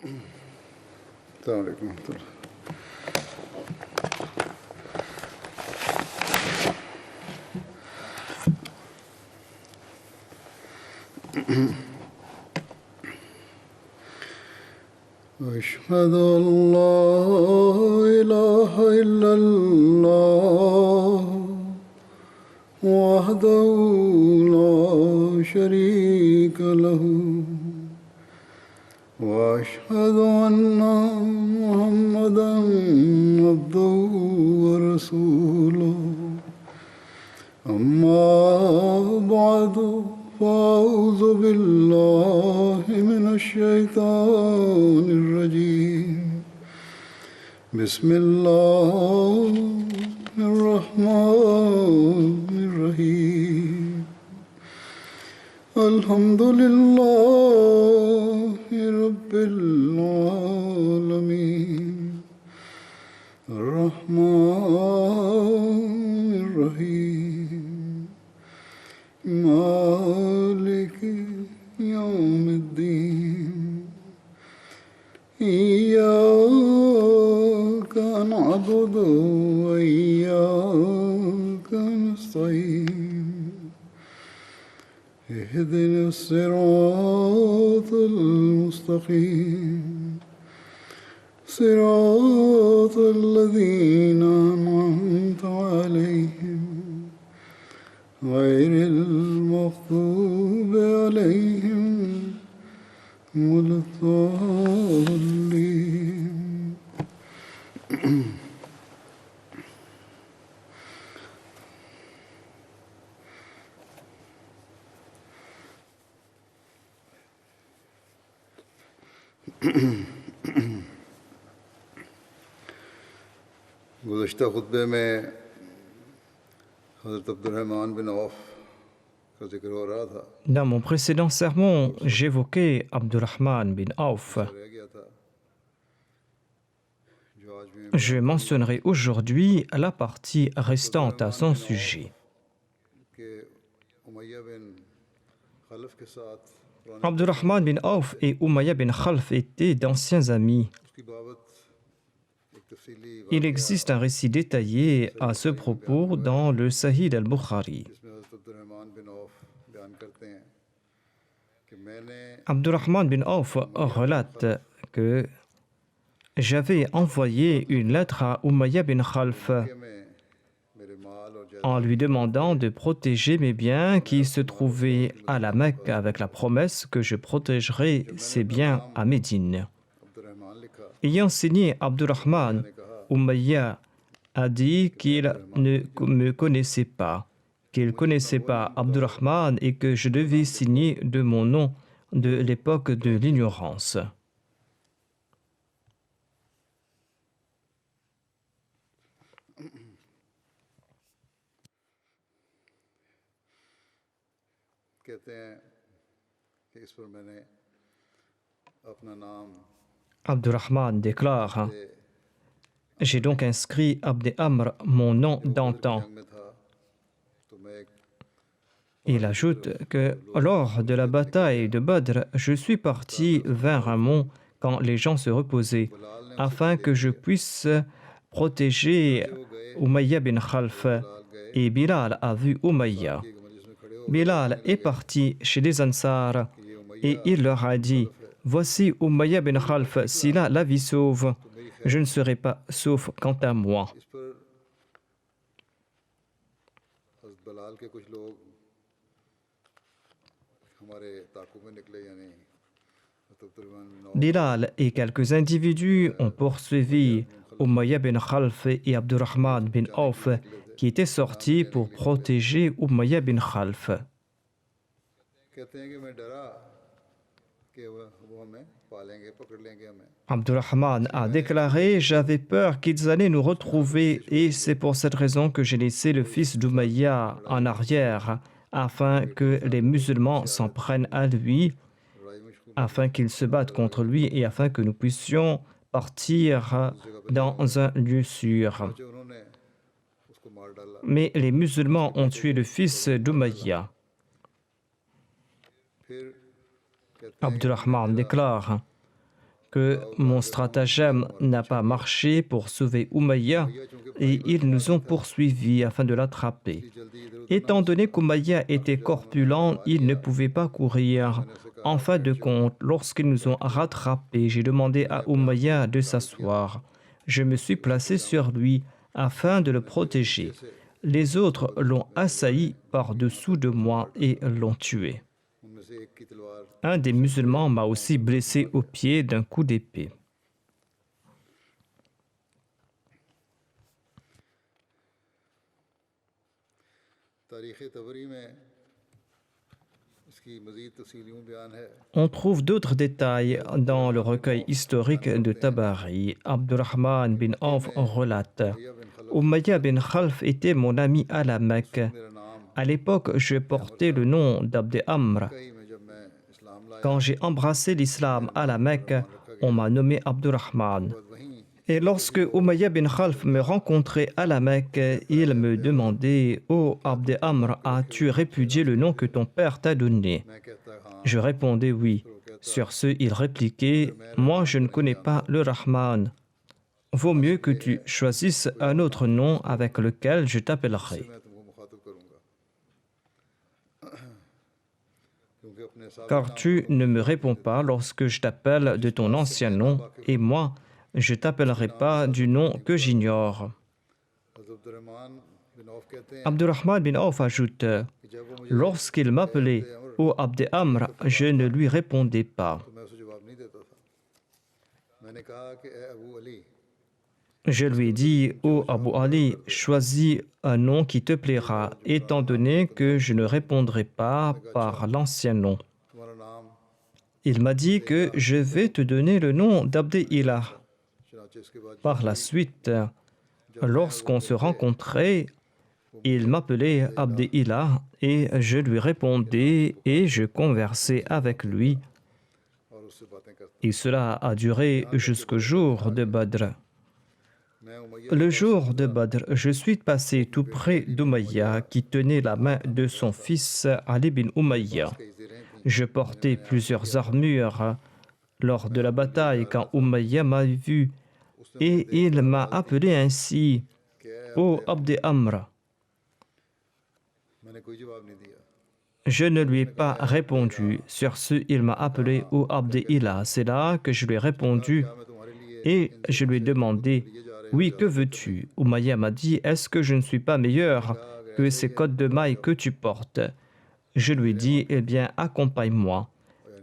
السلام عليكم ورحمة الله. أشهد أن لا إله إلا الله وحده لا شريك له وأشهد أن محمدا عبده ورسوله أما بعد فأعوذ بالله من الشيطان الرجيم بسم الله الرحمن الرحيم الحمد لله رب العالمين الرحمن الرحيم مالك يوم الدين إياك نعبد وإياك نستعين اهدنا الصراط المستقيم صراط الذين أنعمت عليهم غير المغضوب عليهم ولا الضالين. गुज़श्ता खुतबे में हज़रत अब्दुर्रहमान बिन औफ का जिक्र हो रहा था. Dans mon précédent sermon, j'évoquais Abdurrahman bin Auf. रह गया था जो आज भी Je mentionnerai aujourd'hui la partie restante à son sujet. कि उमय्या बिन खलफ के साथ पुराने Abdurrahman bin Auf et Umayya bin Khalf étaient d'anciens amis. उसकी बाबत एक तफसीली Il existe un récit détaillé à ce propos dans le Sahih al-Bukhari. जिसमें हज़रत अब्दुर्रहमान बिन औफ बयान करते हैं कि मैंने Abdurrahman bin Auf relate que j'avais envoyé une lettre à Umayya bin Khalf में मेरे माल और जायदाद en lui demandant de protéger mes biens qui se trouvaient à la Mecque avec la promesse que je protégerai ces biens à Médine. Abdurrahman लिखा Ayant signé Abdurrahman, Umayya a dit qu'il ne me connaissait pas, qu'il ne connaissait pas Abdurrahman et que je devais signer de mon nom de l'époque de l'ignorance. कहते हैं कि इस पर मैंने अपना नाम Abdurrahman déclare: J'ai donc inscrit Abd Amr, mon nom d'antan. जंग में था तो मैं एक Il ajoute que lors de la bataille de Badr, je suis parti vers un mont quand les gens se reposaient, afin que je puisse protéger Umayya bin Khalf. Et Bilal a vu Umayya. एक मजलिस में खड़े हो Bilal est parti chez les Ansar et il leur a dit: Voici Umayya bin Khalf, s'il a la vie sauve, je ne serai pas sauf quant à moi. इस पर हज़रत बलाल के कुछ लोग हमारे ताक़ुब में निकले यानी हज़रत Abdurrahman bin of Bilal et quelques individus ont poursuivi Umayya bin Khalf et Abdurrahman bin Auf qui étaient sortis pour protéger Umayya bin Khalf. कहते हैं कि मैं डरा कि वो हमें पालेंगे पकड़ लेंगे हमें Abdurrahman a déclaré: J'avais peur qu'ils allaient nous retrouver et c'est pour cette raison que j'ai laissé le fils d'Umayya en arrière afin que les musulmans s'en prennent à lui, लड़ाई में शुरू afin qu'ils se battent contre lui et afin que nous puissions partir dans un lieu sûr. जो उन्होंने उसको मार डाला Mais les musulmans ont tué le fils d'Umayya. फिर कहते हैं Abdurrahman déclare que mon stratagème n'a pas marché pour sauver Umayya et ils nous ont poursuivis afin de l'attraper. Étant donné qu'Umayya était corpulent, il ne pouvait pas courir. En fin de compte, lorsqu'ils nous ont rattrapés, j'ai demandé à Umayya de s'asseoir. Je me suis placé sur lui afin de le protéger. Les autres l'ont assailli par-dessous de moi et l'ont tué. Un des musulmans m'a aussi blessé au pied d'un coup d'épée. On trouve d'autres détails dans le recueil historique de Tabari. Abdurrahman bin Auf relate: Umayya bin Khalf était mon ami à la Mecque. À l'époque, je portais le nom d'Abd Amr. Quand j'ai embrassé l'islam à la Mecque, on m'a nommé Abdurrahman. Et lorsque Umayya bin Khalf me rencontrait à la Mecque, il me demandait: Oh Abd Amr, as-tu répudié le nom que ton père t'a donné? Je répondais oui. Sur ce, il répliquait: Moi, je ne connais pas le Rahman. Vaut mieux que tu choisisses un autre nom avec lequel je t'appellerai. Car tu ne me réponds pas lorsque je t'appelle de ton ancien nom, et moi, je ne t'appellerai pas du nom que j'ignore. Abdurrahman bin Auf ajoute: Lorsqu'il m'appelait ô Abd Amr, je ne lui répondais pas. Je lui ai dit: ô Abu Ali, choisis un nom qui te plaira, étant donné que je ne répondrai pas par l'ancien nom. Il m'a dit que je vais te donner le nom d'Abd Ilah. Par la suite, lorsqu'on se rencontrait, il m'appelait Abd Ilah et je lui répondais et je conversais avec lui. Et cela a duré jusqu'au jour de Badr. Le jour de Badr, je suis passé tout près d'Umayya qui tenait la main de son fils Ali bin Umayya. Je portais plusieurs armures. Lors de la bataille, quand Umayya m'a vu, et il m'a appelé ainsi: ô Abd Amr. Je ne lui ai pas répondu. Sur ce, il m'a appelé ô Abd Ilah. C'est là que je lui ai répondu et je lui ai demandé: oui, que veux-tu? Umayya m'a dit: est-ce que je ne suis pas meilleur que ces côtes de mailles que tu portes? Je lui ai dit: eh bien, accompagne-moi.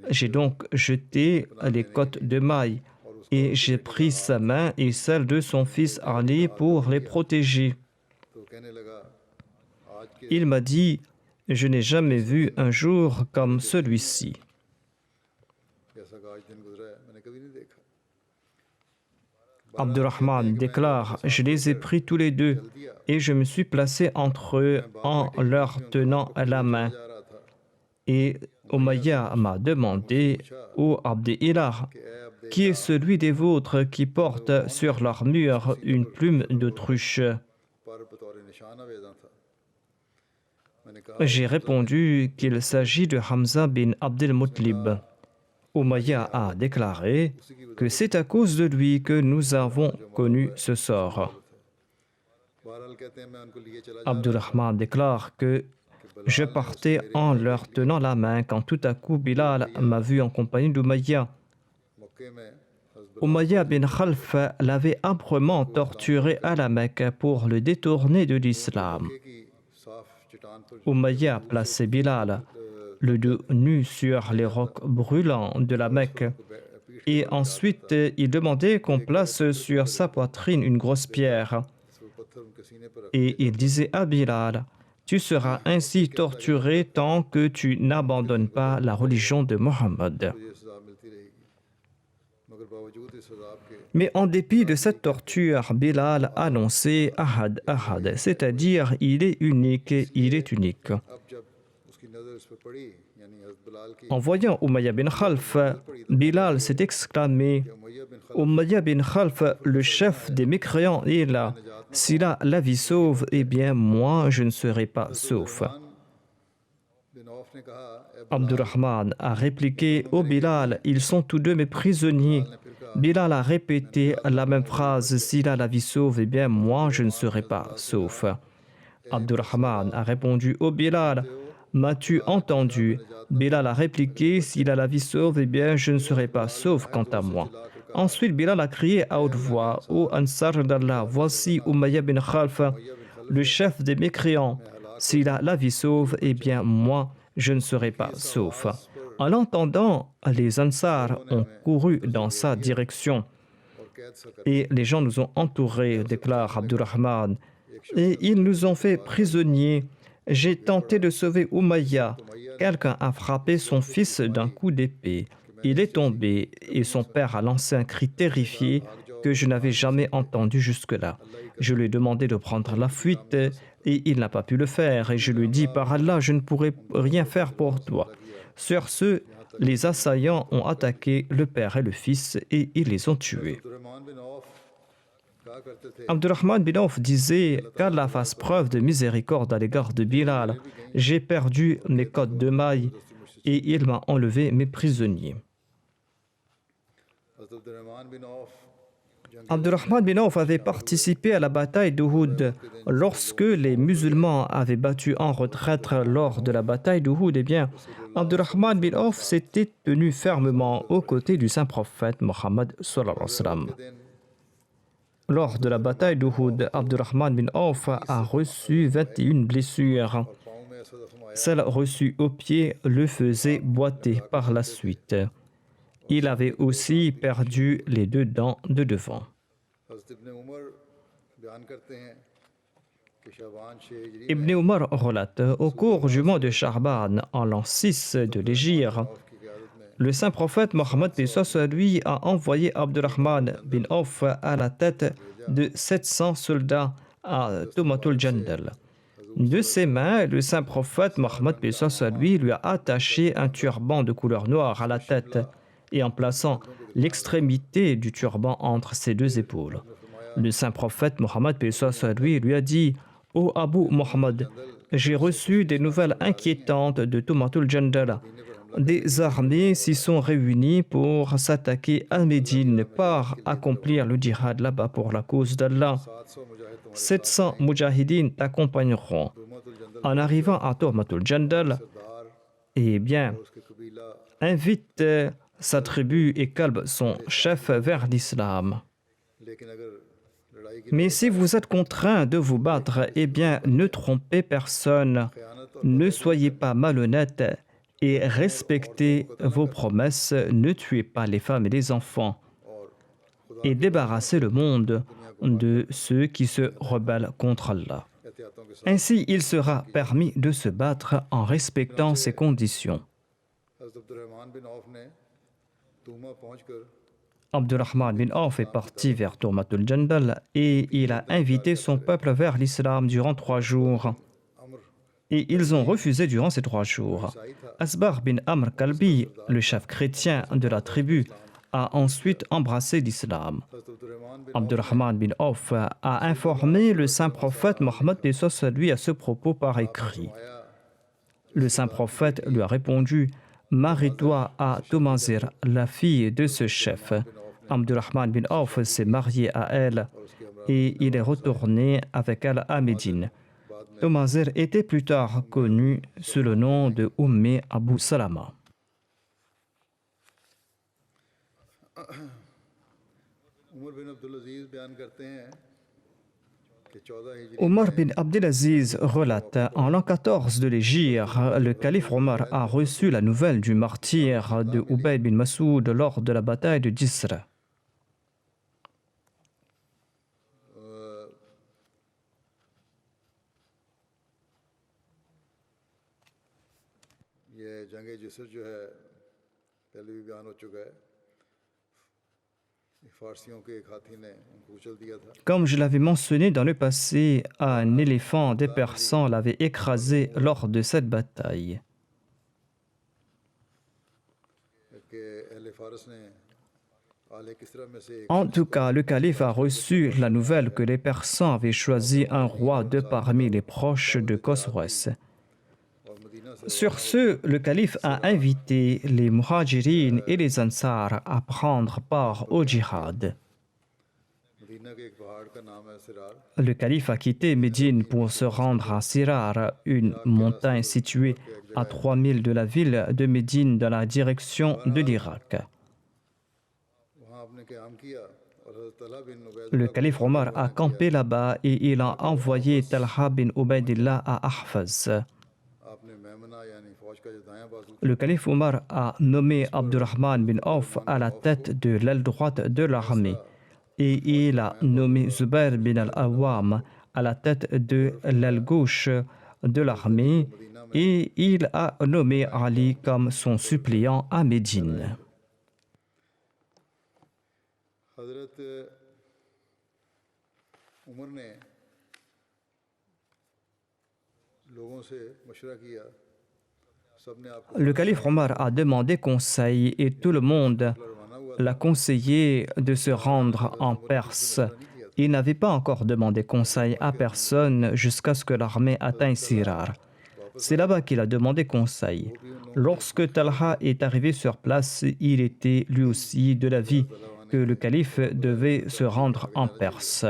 J'ai donc jeté les côtes de mailles et j'ai pris sa main et celle de son fils Ali pour les protéger. Il m'a dit: je n'ai jamais vu un jour comme celui-ci. Abdurrahman déclare: je les ai pris tous les deux et je me suis placé entre eux en leur tenant la main. Et Umayya m'a demandé: ô Abd Ilah, qui est celui des vôtres qui porte sur l'armure une plume d'autruche? J'ai répondu qu'il s'agit de Hamza bin Abdel Muttalib. Umayya a déclaré que c'est à cause de lui que nous avons connu ce sort. Abdurrahman déclare que je partais en leur tenant la main quand tout à coup Bilal m'a vu en compagnie d'Umayya. Umayya bin Khalf l'avait âprement torturé à la Mecque pour le détourner de l'islam. Umayya plaçait Bilal, le dos nu sur les rocs brûlants de la Mecque, et ensuite il demandait qu'on place sur sa poitrine une grosse pierre. Et il disait à Bilal: tu seras ainsi torturé tant que tu n'abandonnes pas la religion de Mohammed. Mais en dépit de cette torture, Bilal annonçait Ahad, Ahad, c'est-à-dire il est unique, il est unique. En voyant Umayya bin Khalf, Bilal s'est exclamé: Umayya bin Khalf, le chef des mécréants, est là. S'il a la vie sauve, eh bien moi je ne serai pas sauf. Abdurrahman a répliqué: ô Bilal, ils sont tous deux mes prisonniers. Bilal a répété la même phrase, s'il a la vie sauve, eh bien moi je ne serai pas sauf. Abdurrahman a répondu, ô Bilal, m'as-tu entendu? Bilal a répliqué, s'il a la vie sauve, eh bien je ne serai pas sauf quant à moi. Ensuite, Bilal a crié à haute voix, ô Ansar d'Allah, voici Umayya bin Khalf, le chef des mécréants. S'il a la vie sauve, eh bien moi je ne serai pas sauf. En l'entendant, les Ansar ont couru dans sa direction et les gens nous ont entourés, déclare Abdurrahman, et ils nous ont fait prisonniers. J'ai tenté de sauver Umayya. Quelqu'un a frappé son fils d'un coup d'épée. Il est tombé et son père a lancé un cri terrifié que je n'avais jamais entendu jusque-là. Je lui ai demandé de prendre la fuite et il n'a pas pu le faire. Et je lui ai dit, par Allah, je ne pourrai rien faire pour toi. Sur ce, les assaillants ont attaqué le père et le fils et ils les ont tués. Abdurrahman bin Auf disait qu'Allah fasse preuve de miséricorde à l'égard de Bilal. J'ai perdu mes côtes de mailles et il m'a enlevé mes prisonniers. Abdurrahman bin Auf avait participé à la bataille d'Uhud. Lorsque les musulmans avaient battu en retraite lors de la bataille d'Uhud, eh bien, Abdurrahman bin Auf s'était tenu fermement aux côtés du saint prophète Mohammed sallallahu alayhi wa sallam. Lors de la bataille d'Uhud, Abdurrahman bin Auf a reçu 21 blessures. Celle reçue au pied le faisait boiter par la suite. Il avait aussi perdu les 2 dents de devant. Ibn Umar relate, au cours du mois de Sha'ban, en l'an 6 de l'Hégire, le saint prophète Mohammed lui a envoyé Abdurrahman bin Auf à la tête de 700 soldats à Tumatul Jandal. De ses mains, le saint prophète Mohammed lui a attaché un turban de couleur noire à la tête et en plaçant l'extrémité du turban entre ses 2 épaules. Le saint prophète Mohammed lui a dit, ô Abu Mohammed, j'ai reçu des nouvelles inquiétantes de Tumatul Jandal. Des armées s'y sont réunies pour s'attaquer à Médine, par accomplir le djihad là-bas pour la cause d'Allah. 700 mujahidines t'accompagneront. En arrivant à Tumatul Jandal, eh bien, invite sa tribu et calme son chef vers l'islam. Mais si vous êtes contraint de vous battre, eh bien, ne trompez personne, ne soyez pas malhonnête et respectez vos promesses, ne tuez pas les femmes et les enfants, et débarrassez le monde de ceux qui se rebellent contre Allah. Ainsi, il sera permis de se battre en respectant ces conditions. Abdurrahman bin Auf est parti vers Tumatul Jandal et il a invité son peuple vers l'islam durant 3 jours. Et ils ont refusé durant ces 3 jours. Asbar bin Amr Kalbi, le chef chrétien de la tribu, a ensuite embrassé l'islam. Abdurrahman bin Auf a informé le saint prophète Mohammed lui à ce propos par écrit. Le saint prophète lui a répondu, marie-toi à Tumazir, la fille de ce chef. Abdurrahman bin Auf s'est marié à elle et il est retourné avec elle à Médine. Tumazir était plus tard connu sous le nom de Abu Salama. Omar bin Abdelaziz relate, en l'an 14 de l'Hégire, le calife Omar a reçu la nouvelle du martyre de Ubayd bin Masoud lors de la bataille de Jisr. Comme je l'avais mentionné dans le passé, un éléphant des Persans l'avait écrasé lors de cette bataille. En tout cas, le calife a reçu la nouvelle que les Persans avaient choisi un roi de parmi les proches de Khosroès. Sur ce, le calife a invité les muhajirines et les ansars à prendre part au djihad. Medina के एक पहाड़ का नाम है सिरार Le calife a quitté Médine pour se rendre à Sirar, une montagne située à 3000 de la ville de Médine dans la direction de l'Irak. वहाँ आपने क़याम किया और हज़रत तलहा बिन Le Ubaidullah calife Omar a campé là-bas et il a envoyé Talha bin Ubaidillah à Ahfaz. आपने मैमना यानी फौज का जो दायां बाजू Le calife Omar a nommé Abdurrahman bin Auf à la tête de l'aile droite de l'armée et il a nommé Zubair bin al-Awwam à la tête de l'aile gauche de l'armée et il a nommé Ali comme son suppléant à Médine. हज़रत उमर ने लोगों से मशवरा किया सबने आपको Le calife Omar a demandé conseil et tout le monde रवाना हुआ l'a conseillé de se rendre en Perse. Il n'avait pas encore demandé conseil à personne jusqu'à ce que l'armée atteigne Sirar. C'est là-bas qu'il a demandé conseil. Lorsque Talha est arrivé sur place, il était lui aussi de l'avis que le calife devait se rendre en Perse.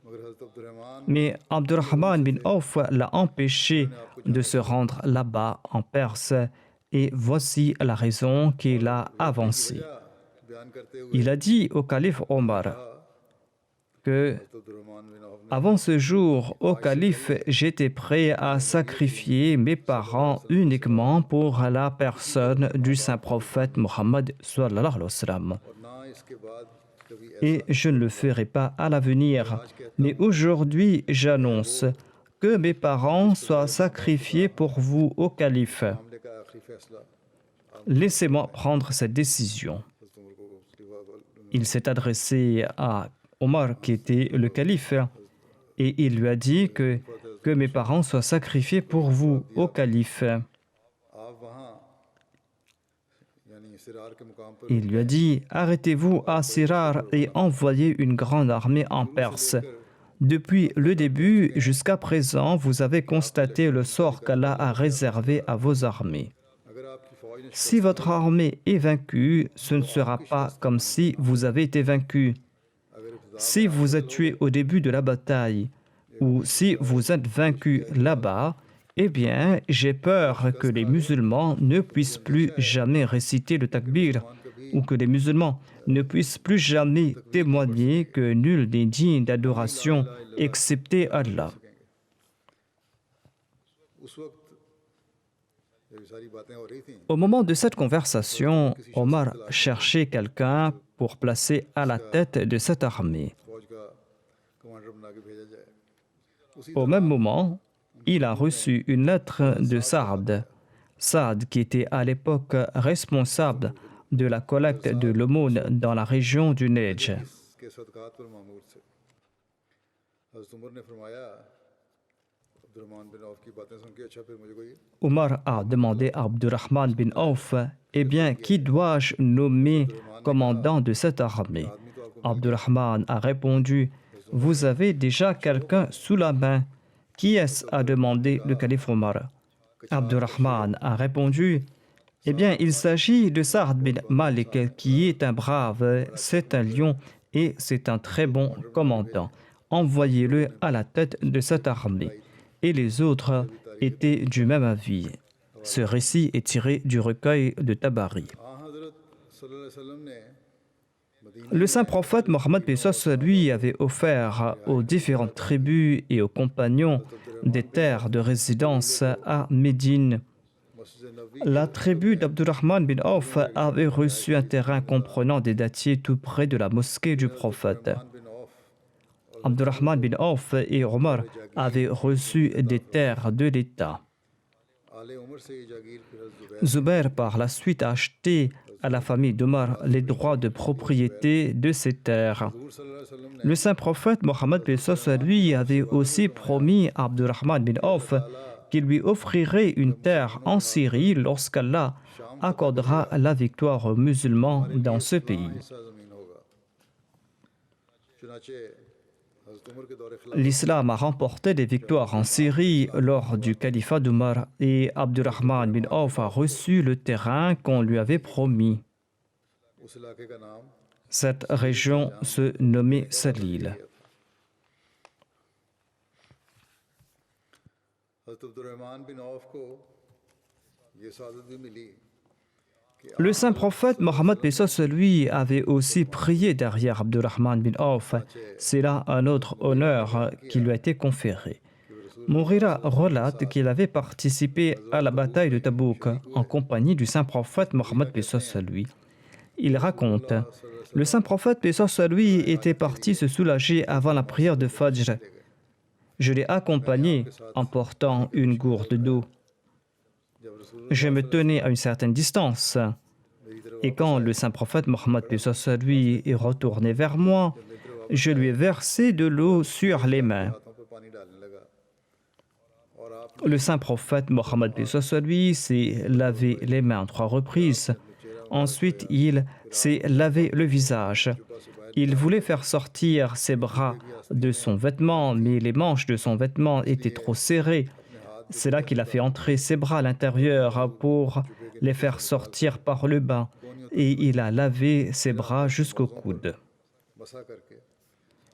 मगर हज़रत Abdurrahman Mais Abdurrahman bin Auf l'a empêché de se rendre là-bas en Perse et voici la raison qu'il a avancée. बयान करते हुए Il a dit au calife Omar que Abdurrahman bin Auf ने avant ce jour, au calife, j'étais prêt à sacrifier mes parents uniquement pour la personne du saint prophète Mohammed sallallahu alayhi wa sallam. और ना इसके बाद कभी Et je ne le ferai pas à l'avenir. Mais aujourd'hui, j'annonce que mes parents soient sacrifiés pour vous au calife. मामले का आखिरी फैसला Laissez-moi prendre cette décision. हज़रत उमर को Il s'est adressé à Omar, qui était le calife, et il lui a dit que mes parents soient sacrifiés pour vous au calife. आप वहाँ यानी सिरार के मुकाम पर Il lui a dit, arrêtez-vous à Sirar et envoyez une grande armée en Perse. Depuis le début jusqu'à présent, vous avez constaté le sort qu'Allah a réservé à vos armées. अगर आपकी फौज ने Si votre armée est vaincue, ce ne sera pas comme si vous avez été vaincu. Si vous êtes tué au début de la bataille ou si vous êtes vaincu là-bas, eh bien, j'ai peur que les musulmans ne puissent plus jamais réciter le takbir ou que les musulmans ne puissent plus jamais témoigner que nul n'est digne d'adoration excepté Allah. उस वक्त जब ये सारी बातें हो रही थीं Au moment de cette conversation, Omar cherchait quelqu'un pour placer à la tête de cette armée. फौज का कमांडर बना के भेजा जाए उसी Au même moment, il a reçu une lettre de Saad. Saad, qui était à l'époque responsable de la collecte de l'aumône dans la région du Neige. के सदकात पर मामूर थे हज़रत उमर ने फरमाया अब्दुर्रहमान बिन औफ की बातें सुन के अच्छा फिर मुझे कोई Omar a demandé à Abdurrahman bin Auf, eh bien, qui dois-je nommer commandant de cette armée? Abdurrahman a répondu, vous avez déjà quelqu'un sous la main. Qui est-ce? A demandé le calife Omar. Abdurrahman a répondu, eh bien, il s'agit de Saad bin Malik, qui est un brave, c'est un lion et c'est un très bon commandant. Envoyez-le à la tête de cette armée. Et les autres étaient du même avis. Ce récit est tiré du recueil de Tabari. हाँ हज़रत सल्लल्लाहु अलैहि वसल्लम ने Medina Le saint prophète Mohammed Pesos lui avait offert aux différentes tribus et aux compagnons des terres de résidence à Médine. मस्जिद नबी La tribu d'Abdurrahman bin Auf avait reçu un terrain comprenant des dattiers tout près de la mosquée du prophète. Bin Auf Abdurrahman bin Auf et Omar avaient reçu des terres de l'État. आले उमर से ये जागीर फिर हज़रत Zubair Zubair par la suite a acheté à la famille d'Omar les droits de propriété de ces terres. हुज़ूर सल्लल्लाहु अलैहि वसल्लम ने Le saint prophète Mohammed Pesos lui avait aussi promis à Abdurrahman bin Auf qu'il lui offrirait une terre en Syrie lorsqu'Allah accordera la victoire aux musulmans dans ce pays. ऐसा ज़मीन होगा चुनाचे हज़रत उमर के दौर खिलाफत L'islam a remporté des victoires en Syrie lors du califat d'Omar et Abdurrahman bin Auf a reçu le terrain qu'on lui avait promis. उस इलाके का नाम Cette région se nommait Salil. हज़रत अब्दुर्रहमान बिन औफ को ये सादत भी मिली कि Le saint prophète Mohammed paix sur lui avait aussi prié derrière Abdurrahman bin Auf. C'est là un autre honneur qui lui a été conféré. Mourira relate qu'il avait participé à la bataille de Tabouk en compagnie du saint prophète Mohammed paix sur lui. Il raconte: le saint prophète paix sur lui était parti se soulager avant la prière de Fajr. Je l'ai accompagné en portant une gourde d'eau. Je me tenais à une certaine distance. Et quand le saint prophète Mohammed paix sur lui est retourné vers moi, je lui ai versé de l'eau sur les mains. हाथों पर पानी डालने लगा और आप Le saint prophète Mohammed paix sur lui s'est lavé les mains en 3 reprises. Ensuite, il s'est lavé le visage. Il voulait faire sortir ses bras de son vêtement, mais les manches de son vêtement étaient trop serrées. C'est là qu'il a fait entrer ses bras à l'intérieur pour les faire sortir par le bas. Et il a lavé ses bras jusqu'au coude. बसा करके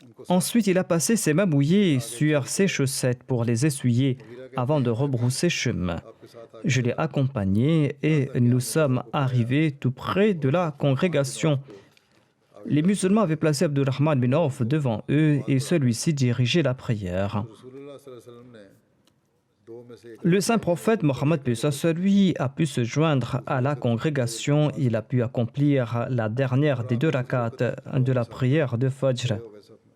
उनको Ensuite, il a passé ses mains mouillées sur ses chaussettes pour les essuyer avant de rebrousser chemin. आपके साथ Je l'ai accompagné et nous sommes arrivés tout près de la congrégation. Les musulmans avaient placé Abdurrahman bin Auf devant eux et celui-ci dirigeait la prière. रसूलुल्लाह सल्लल्लाहु अलैहि वसल्लम ने दो में से एक Le saint prophète Mohammed paix sur lui a pu se joindre à la congrégation. Il a pu accomplir la dernière des 2 rakats de la prière de Fajr. हो गए सब में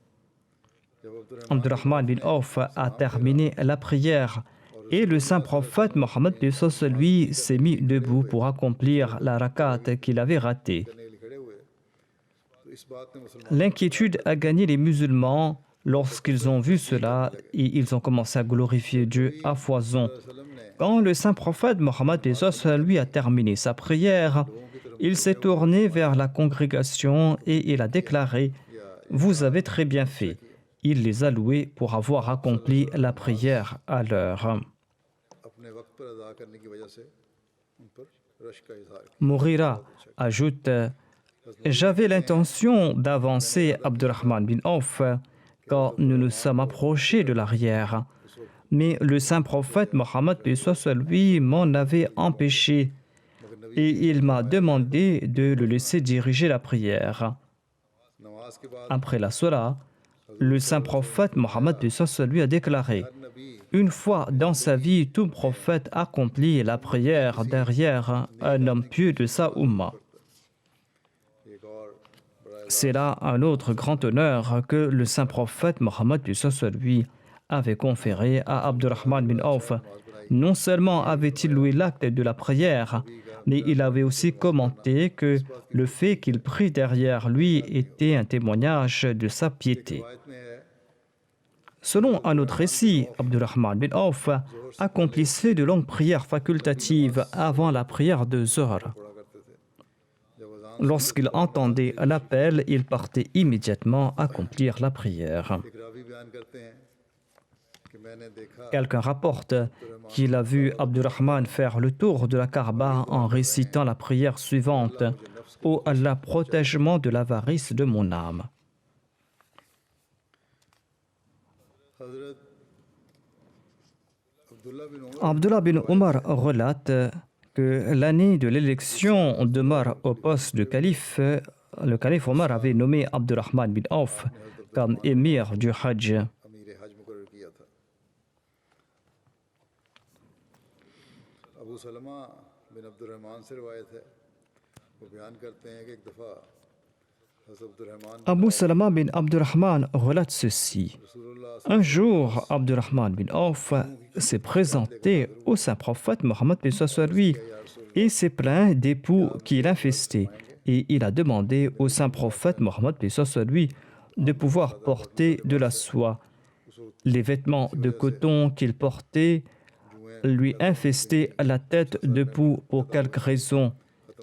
जब Abdurrahman Abdurrahman bin Auf a terminé la prière et le saint prophète Mohammed paix sur lui s'est mis debout pour accomplir la rakat qu'il avait ratée. करने के लिए खड़े हुए तो इस बात ने मुसलमान L'inquiétude a gagné les musulmans lorsqu'ils ont vu cela et ils ont commencé à glorifier Dieu à foison. वसल्लम ने Quand le saint prophète Mohammed paix sur lui a terminé sa prière, il s'est tourné vers la congrégation et il a déclaré: vous avez très bien fait. Il les a loués pour avoir accompli la prière à l'heure. अपने वक्त पर अदा करने की वजह से उन पर रश का इजहार किया Mourira ajoute: j'avais l'intention d'avancer Abdurrahman bin Auf quand nous nous sommes approchés de l'arrière. Mais le saint prophète Mohammed paix sur lui m'en avait empêché et il m'a demandé de le laisser diriger la prière. नमाज के बाद Après la Salah, le saint prophète Mohammed paix sur lui a déclaré: Nabi une fois dans sa vie, tout prophète accomplit la prière derrière un homme pieux de sa Ummah. एक और बड़ा C'est là un autre grand honneur que le saint prophète Mohammed paix sur lui avait conféré à Abdurrahman bin Auf. Non seulement avait-il loué l'acte de la prière, mais il avait aussi commenté que le fait qu'il prie derrière lui était un témoignage de sa piété. रिवायत में है Selon un autre récit, Abdurrahman bin Auf accomplissait de longues prières facultatives avant la prière de Zohr. पढ़ा करते थे जब अजान Lorsqu'il entendait l'appel, il partait immédiatement accomplir la prière. एक रावी बयान करते हैं कि मैंने देखा Quelqu'un rapporte qu'il a vu Abdurrahman faire le tour de la Kaaba en récitant la prière suivante: Ô Allah, protège-moi de l'avarice de mon âme. Hazrat Abdullah bin Omar relate que l'année de l'élection d'Omar au poste de calife, le calife Omar avait nommé Abdurrahman bin Auf comme émir du Hajj. अमीर हज मुकर्रर किया था अबू सलमा बिन अब्दुर्रहमान से रिवायत है वो बयान करते हैं कि एक दफ़ा हज़रत Abdurrahman Abu Salama bin Abdurrahman relate ceci. रसूलुल्लाह Un jour, Abdurrahman bin Auf s'est présenté au saint prophète Mohammed paix sur lui et s'est plaint des poux qui l'infestaient. Et il a demandé au saint prophète Mohammed paix sur lui de pouvoir porter de la soie. Les vêtements de coton qu'il portait lui infestaient la tête de poux pour quelque raison.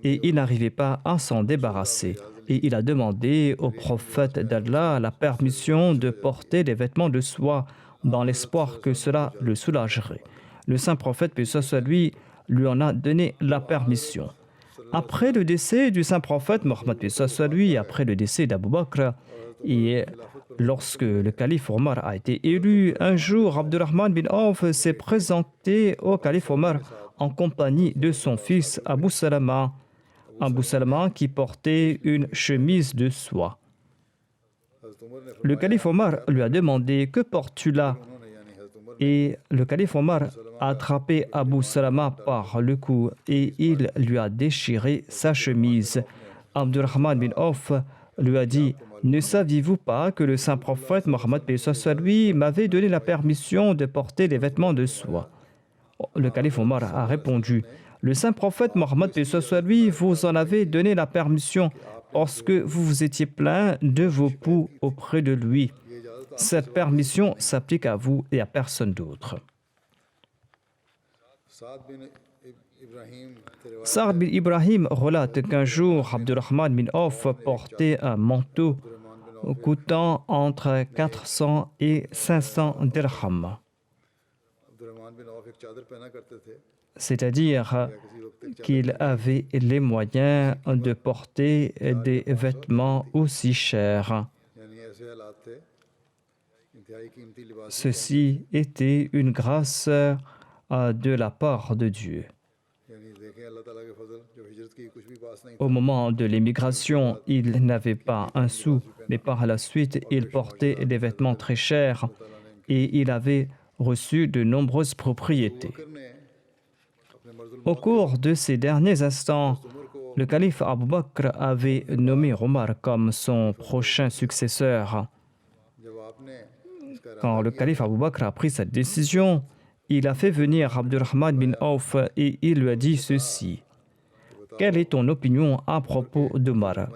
et il n'arrivait pas à s'en débarrasser. Et il a demandé au prophète d'Allah la permission de porter des vêtements de soie dans l'espoir que cela le soulagerait. Le saint prophète, paix soit lui en a donné la permission. Après le décès du saint prophète Mohammed, paix soit lui, après le décès d'Abu Bakr, et lorsque le calife Omar a été élu, un jour, Abdurrahman bin Auf s'est présenté au calife Omar en compagnie de son fils Abu Salama. Abu Salama qui portait une chemise de soie. Le calife Omar lui a demandé « Que portes-tu là ?» Et le calife Omar a attrapé Abu Salama par le cou et il lui a déchiré sa chemise. Abdurrahman bin Auf lui a dit « Ne saviez-vous pas que le saint prophète Mohammed lui m'avait donné la permission de porter des vêtements de soie ?» Le calife Omar a répondu « Le saint prophète Mohammed lui vous en avez donné la permission parce que vous vous étiez plaint de vos poux auprès de lui. Cette permission s'applique à vous et à personne d'autre. » Sa'd bin Ibrahim relate qu'un jour, Abdurrahman bin Auf portait un manteau coûtant entre 400 et 500 dirhams. C'est-à-dire qu'il avait les moyens de porter des vêtements aussi chers. Ceci était une grâce de la part de Dieu. Au moment de l'émigration, il n'avait pas un sou, mais par la suite, il portait des vêtements très chers et il avait reçu de nombreuses propriétés. Au cours de ces derniers instants, le calife Abu Bakr avait nommé Omar comme son prochain successeur. Quand le calife Abu Bakr a pris cette décision, il a fait venir Abdurrahman bin Auf et il lui a dit ceci. « Quelle est ton opinion à propos d'Omar »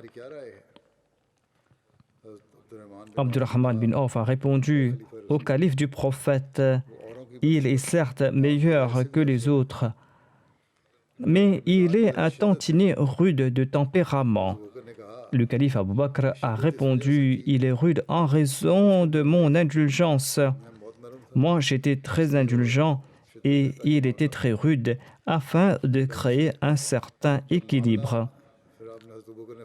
Abdurrahman bin Auf a répondu « Au calife du prophète, il est certes meilleur que les autres, mais il est un tantinet rude de tempérament. » Le calife Abu Bakr a répondu « Il est rude en raison de mon indulgence. Moi, j'étais très indulgent et il était très rude afin de créer un certain équilibre. »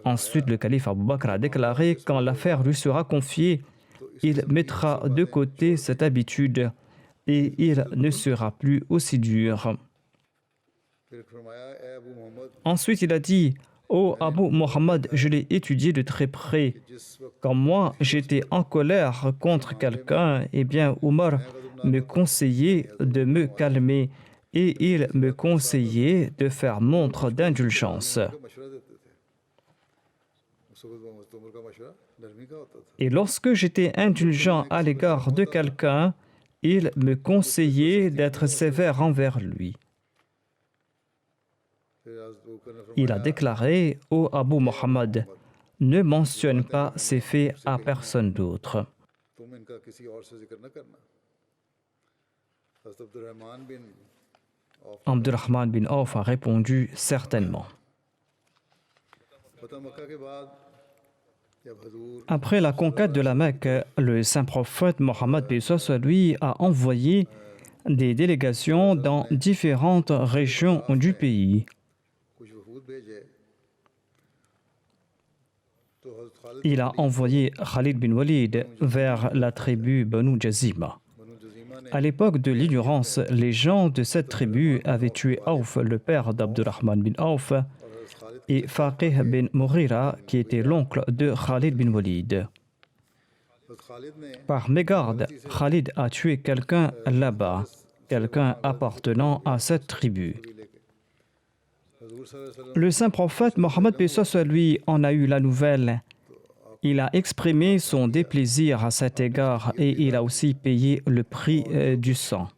Ensuite, le calife Abu Bakr a déclaré « Quand l'affaire lui sera confiée, il mettra de côté cette habitude et il ne sera plus aussi dur. » Ensuite, il a dit « Ô Abu Mohammed, je l'ai étudié de très près. Quand moi, j'étais en colère contre quelqu'un, eh bien, Omar me conseillait de me calmer et il me conseillait de faire montre d'indulgence. Et lorsque j'étais indulgent à l'égard de quelqu'un, il me conseillait d'être sévère envers lui. » Il a déclaré « Ô Abu Mohammed, ne mentionne pas ces faits à personne d'autre. » Abdurrahman bin Auf a répondu « Certainement. » Après la conquête de la Mecque, le saint prophète Mohammed lui a envoyé des délégations dans différentes régions du pays. Il a envoyé Khalid bin Walid vers la tribu Banu Jazima. À l'époque de l'ignorance, les gens de cette tribu avaient tué Auf, le père d'Abdurrahman bin Auf, et Faqih bin Mughira, qui était l'oncle de Khalid bin Walid. Par mégarde, Khalid a tué quelqu'un là-bas, quelqu'un appartenant à cette tribu. Le saint prophète Mohammed lui en a eu la nouvelle. Il a exprimé son déplaisir à cet égard et il a aussi payé le prix du sang.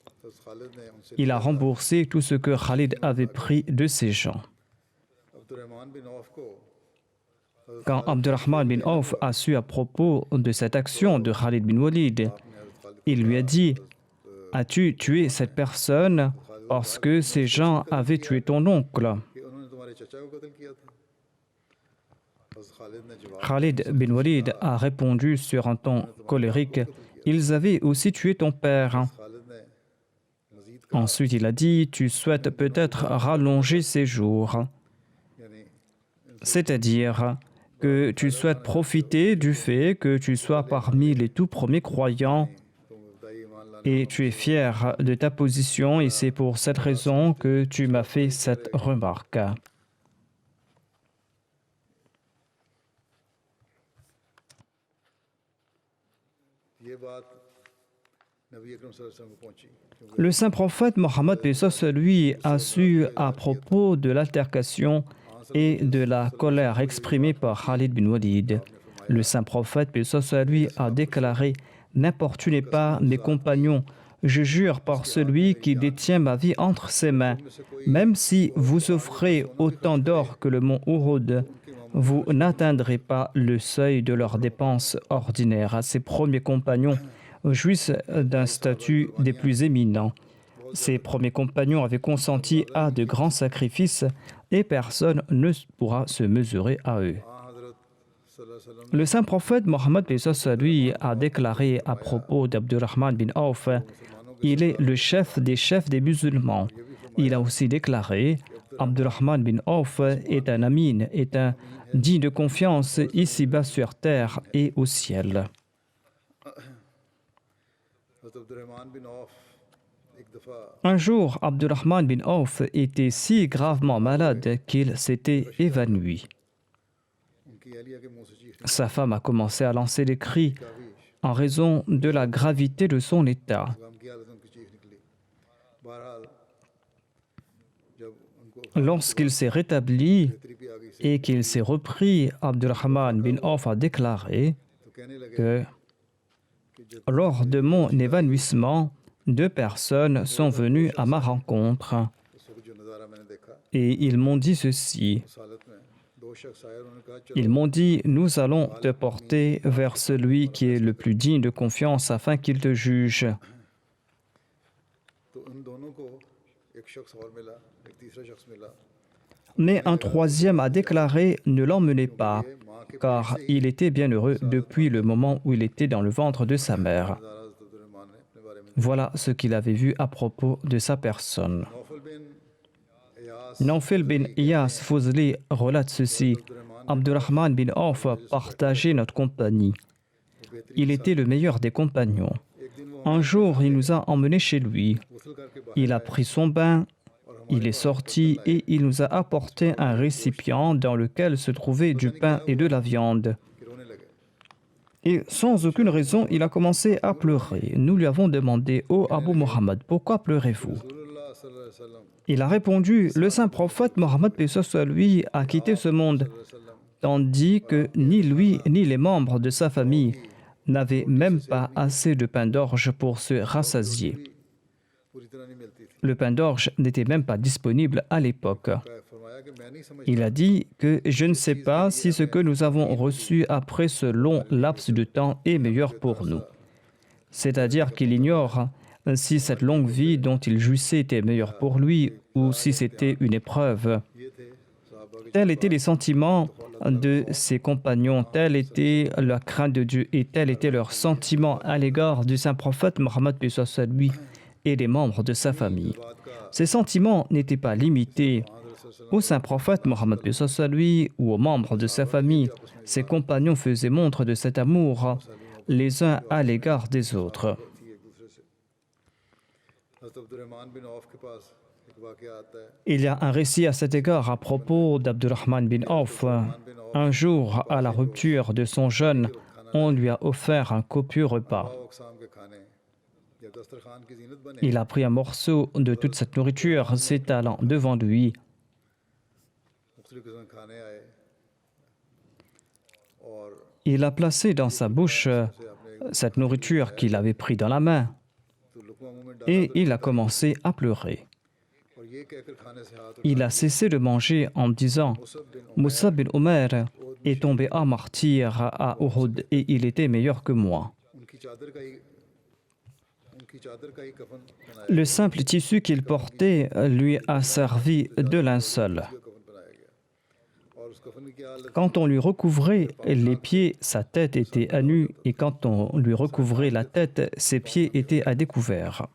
Il a remboursé tout ce que Khalid avait pris de ces gens. Quand Abdurrahman bin Auf a su à propos de cette action de Khalid bin Walid, il lui a dit « As-tu tué cette personne parce que ces gens avaient tué ton oncle ?» चचा को कत्ल किया था। हज़रत खालिद ने जवाब Khalid bin Walid a répondu sur un ton colérique, ils avaient aussi tué ton père. Khalid ने मजीद कहा, Ensuite, il a dit, tu souhaites peut-être rallonger ses jours, यानी c'est-à-dire que tu souhaites profiter du fait que tu sois parmi les tout premiers croyants तुम इब्तदाई ईमान लाने et tu es fier de ta position et c'est pour cette raison que tu m'as fait cette remarque. ये बात नबी अकरम सल्लल्लाहु अलैहि वसल्लम को पहुंची, क्योंकि Le saint prophète Mohammed paix soit sur lui a su à propos de l'altercation et de la colère exprimée par Khalid bin Walid. Le saint prophète paix soit sur lui a déclaré « N'importunez pas mes compagnons, je jure par celui qui détient ma vie entre ses mains, même si vous offrez autant d'or que le mont Uhud, vous n'atteindrez pas le seuil de leurs dépenses ordinaires. » Ces premiers compagnons jouissent d'un statut des plus éminents. Ces premiers compagnons avaient consenti à de grands sacrifices et personne ne pourra se mesurer à eux. हाँ हज़रत सल्लल्लाहु अलैहि वसल्लम Le saint prophète Mohammed paix soit sur lui a déclaré à propos d'Abdurrahman bin Auf, il est le chef des musulmans. Il a aussi déclaré, Abdurrahman bin Auf est un amin, est un digne de confiance ici-bas sur terre et au ciel. हज़रत Abdurrahman bin of एक दफ़ा Un jour, Abdurrahman bin Auf était si gravement malade qu'il s'était évanoui. उनकी अहलिया के मुंह से चीखने Sa femme a commencé à lancer des cris का भी en raison de la gravité de son état. गम की हालत में उनकी चीख निकली। बहरहाल जब उनको Lorsqu'il s'est rétabli बेहतरी भी आ गई et qu'il s'est repris, Abdurrahman bin Auf a déclaré तो कहने लगे que कि जब lors de mon évanouissement, 2 personnes sont venues à ma rencontre उस वक्त जो नज़ारा मैंने देखा et ils m'ont dit ceci. उस हालत में दो शख्स आए और उन्होंने कहा Ils चलो m'ont dit, nous allons te porter vers celui qui est le plus digne de confiance afin qu'il te juge. तो उन दोनों को एक शख्स और मिला, एक तीसरा शख्स मिला। Mais un troisième a déclaré, ne l'emmenez pas, car il était bien heureux depuis le moment où il était dans le ventre de sa mère. नज़ारा हज़रत अब्दुर्रहमान ने अपने बारे में Voilà ce qu'il avait vu à propos de sa personne. Naufal बिन Yash Naufel bin Iyas Fuzli relate ceci. Abdurrahman bin Auf partageait notre compagnie. Il était le meilleur des compagnons. एक दिन वो Un jour, il nous a emmenés chez lui. गुस्ल करके बाहर Il a pris son bain, il est sorti et il nous a apporté un récipient dans lequel se trouvait du pain et de la viande. कि रोने लगे। Et sans aucune raison, il a commencé à pleurer. Nous lui avons demandé, ô Abu Muhammad, pourquoi pleurez-vous? रसूलुल्लाह सल्लल्लाहु अलैहि वसल्लम Il a répondu, le saint prophète Mohammed paix soit sur lui a quitté ce monde, tandis que ni lui ni les membres de sa famille n'avaient même pas assez de pain d'orge pour se rassasier. पूरी तरह नहीं मिलती थी। Le pain d'orge n'était même pas disponible à l'époque. फरमाया कि मैं नहीं समझ Il a dit que je ne sais pas si ce que nous avons reçu après ce long laps de temps est meilleur pour nous. C'est-à-dire qu'il ignore si cette longue vie dont il jouissait était meilleure pour lui ou si c'était une épreuve. ये थे साहबा के Tels étaient les sentiments de ses compagnons, telle était leur crainte de Dieu et tel était leur sentiment à l'égard du saint prophète Mohammed paix soit sur lui et des membres de sa famille. बात का Ces sentiments n'étaient pas limités au saint prophète Mohammed paix soit sur lui ou aux membres de sa famille. Ses compagnons faisaient montre de cet amour les uns à l'égard des autres. थी एक दूसरे से। हज़रत Abdurrahman bin of के पास एक वाक़या आता है। Il y a un récit à cet égard à propos d'Abdurrahman bin Auf. Un jour, à la rupture de son jeûne, on lui a offert un copieux repas. पाव अक़साम के खाने जब दस्तरखान की जीनत बने Il a pris un morceau de toute cette nourriture, s'étalant devant lui. मुख्तलिफ़ किस्म के खाने आए और Il a placé dans sa bouche cette nourriture qu'il avait pris dans la main तो लुक़मा मुंह में डाला et il a commencé à pleurer. और ये कहकर खाने से हाथ Il a cessé de manger en disant « Moussa bin Omer est tombé à martyr à Uhud et il était meilleur que moi. » उनकी चादर का ही कफन बनाया Le simple tissu qu'il portait lui a servi de linceul. कफन बनाया गया Quand on lui recouvrait les pieds, sa tête était à nu, et quand on lui recouvrait la tête, ses pieds étaient à découvert.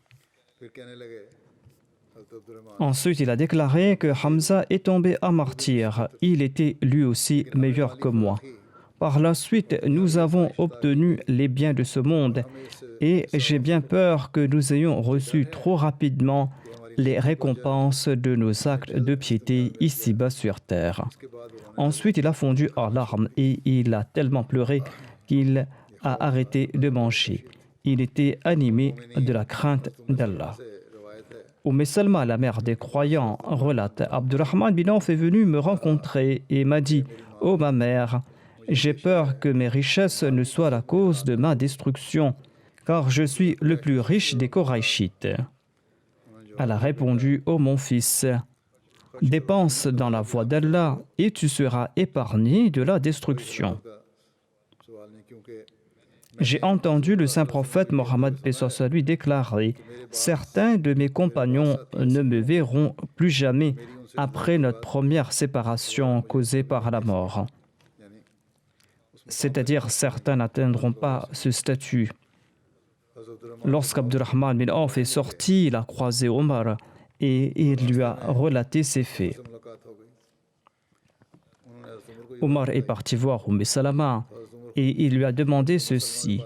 Ensuite, il a déclaré que Hamza est tombé à martyr. Il était lui aussi meilleur que moi. Par la suite, nous avons obtenu les biens de ce monde et j'ai bien peur que nous ayons reçu trop rapidement les récompenses de nos actes de piété ici-bas sur terre. Ensuite, il a fondu en larmes et il a tellement pleuré qu'il a arrêté de manger. Il était animé de la crainte d'Allah. Salma, la mère des croyants, relate: Abdurrahman bin Auf est venu me rencontrer et m'a dit: Ô ma mère, j'ai peur que mes richesses ne soient la cause de ma destruction, car je suis le plus riche des Koraïchites. Elle a répondu: Ô mon fils, dépense dans la voie d'Allah et tu seras épargné de la destruction. J'ai entendu le saint prophète Mohammed lui déclarer: certains de mes compagnons ne me verront plus jamais après notre première séparation causée par la mort. C'est-à-dire, certains n'atteindront pas ce statut. Lorsqu'Abdurrahman bin Auf est sorti, il a croisé Omar et il lui a relaté ces faits. Omar est parti voir Salama et il lui a demandé ceci: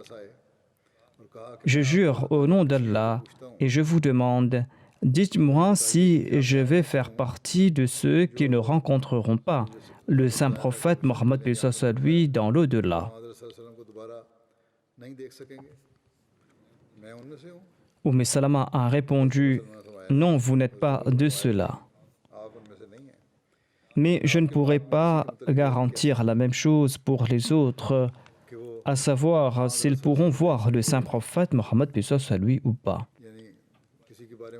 je jure au nom d'Allah et je vous demande, dites-moi si je vais faire partie de ceux qui ne rencontreront pas le saint prophète Mohammed lui dans l'au-delà. Salama a répondu: non, vous n'êtes pas de ceux-là. Mais je ne pourrai pas garantir la même chose pour les autres, à savoir s'ils pourront voir le saint prophète Mohammed lui ou pas.